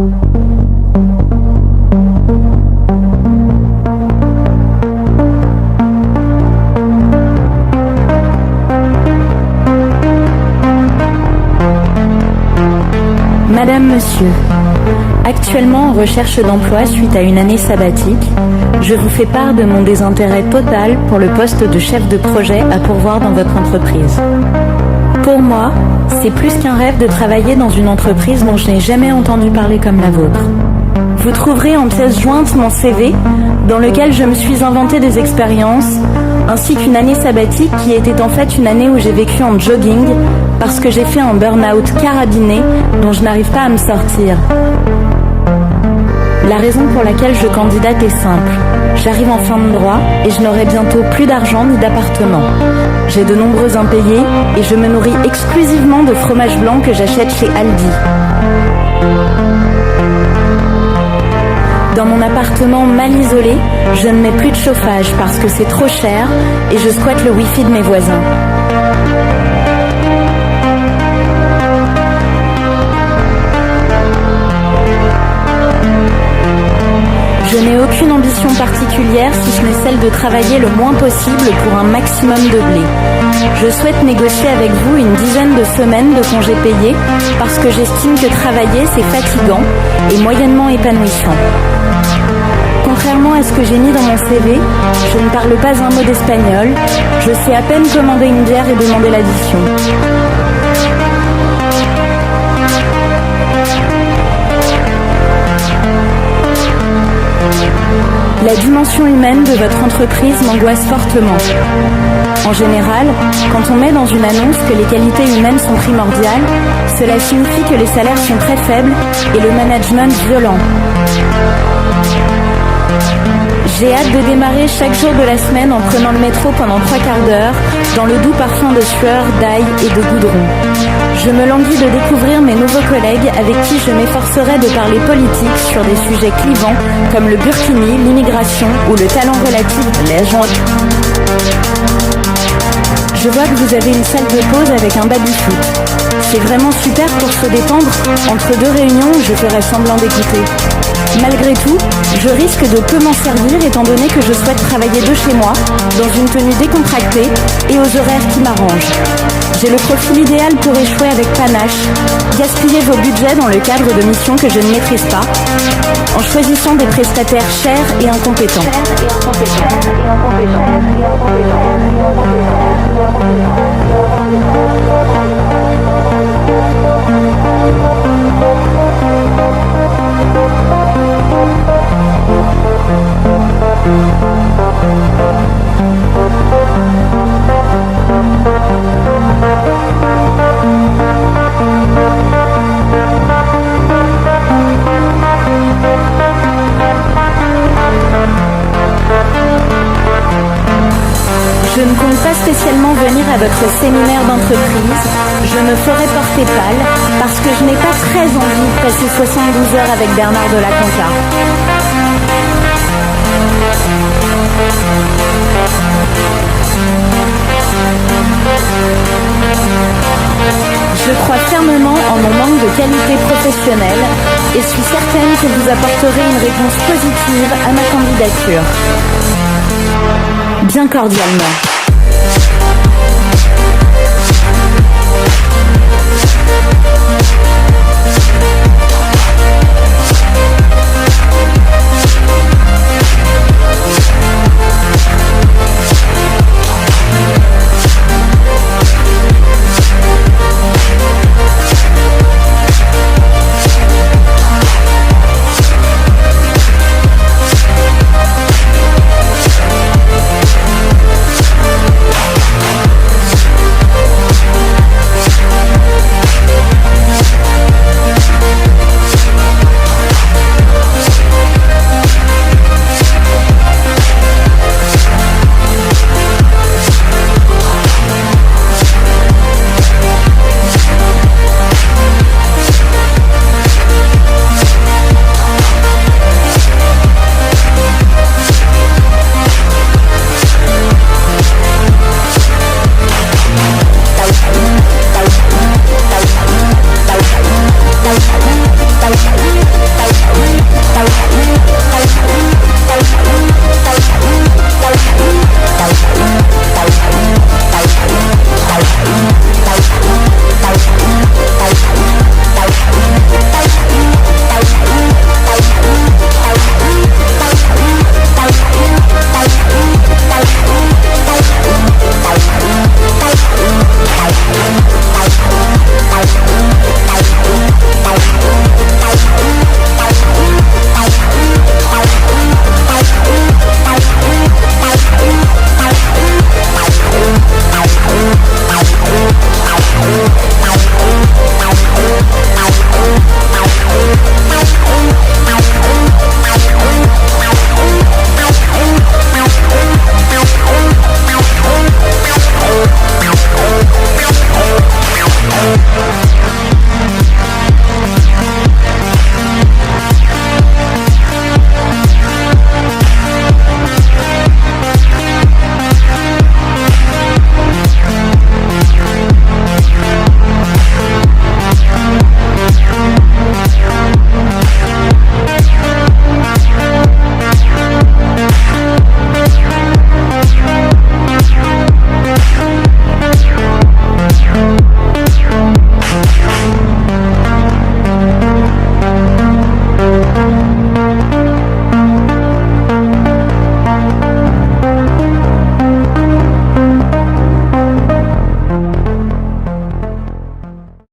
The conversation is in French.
Madame, Monsieur, actuellement en recherche d'emploi suite à une année sabbatique, je vous fais part de mon désintérêt total pour le poste de chef de projet à pourvoir dans votre entreprise. Pour moi, c'est plus qu'un rêve de travailler dans une entreprise dont je n'ai jamais entendu parler comme la vôtre. Vous trouverez en pièce jointe mon CV, dans lequel je me suis inventé des expériences, ainsi qu'une année sabbatique qui était en fait une année où j'ai vécu en jogging, parce que j'ai fait un burn-out carabiné dont je n'arrive pas à me sortir. La raison pour laquelle je candidate est simple. J'arrive en fin de droit et je n'aurai bientôt plus d'argent ni d'appartement. J'ai de nombreux impayés et je me nourris exclusivement de fromage blanc que j'achète chez Aldi. Dans mon appartement mal isolé, je ne mets plus de chauffage parce que c'est trop cher et je squatte le wifi de mes voisins. Je n'ai aucune ambition particulière si ce n'est celle de travailler le moins possible pour un maximum de blé. Je souhaite négocier avec vous une dizaine de semaines de congés payés parce que j'estime que travailler c'est fatigant et moyennement épanouissant. Contrairement à ce que j'ai mis dans mon CV, je ne parle pas un mot d'espagnol, je sais à peine commander une bière et demander l'addition. La dimension humaine de votre entreprise m'angoisse fortement. En général, quand on met dans une annonce que les qualités humaines sont primordiales, cela signifie que les salaires sont très faibles et le management violent. J'ai hâte de démarrer chaque jour de la semaine en prenant le métro pendant 3 quarts d'heure, dans le doux parfum de sueur, d'ail et de goudron. Je me languis de découvrir mes nouveaux collègues avec qui je m'efforcerai de parler politique sur des sujets clivants comme le burkini, l'immigration ou le talent relatif de la jointe. Je vois que vous avez une salle de pause avec un baby-foot. C'est vraiment super pour se détendre entre 2 réunions où je ferai semblant d'écouter. Malgré tout, je risque de peu m'en servir étant donné que je souhaite travailler de chez moi, dans une tenue décontractée et aux horaires qui m'arrangent. J'ai le profil idéal pour échouer avec panache, gaspiller vos budgets dans le cadre de missions que je ne maîtrise pas, en choisissant des prestataires chers et incompétents. Je ne compte pas spécialement venir à votre séminaire d'entreprise. Je me ferai porter pâle parce que je n'ai pas très envie de passer 72 heures avec Bernard de la Conta. Je crois fermement en mon manque de qualité professionnelle et suis certaine que vous apporterez une réponse positive à ma candidature. Bien cordialement.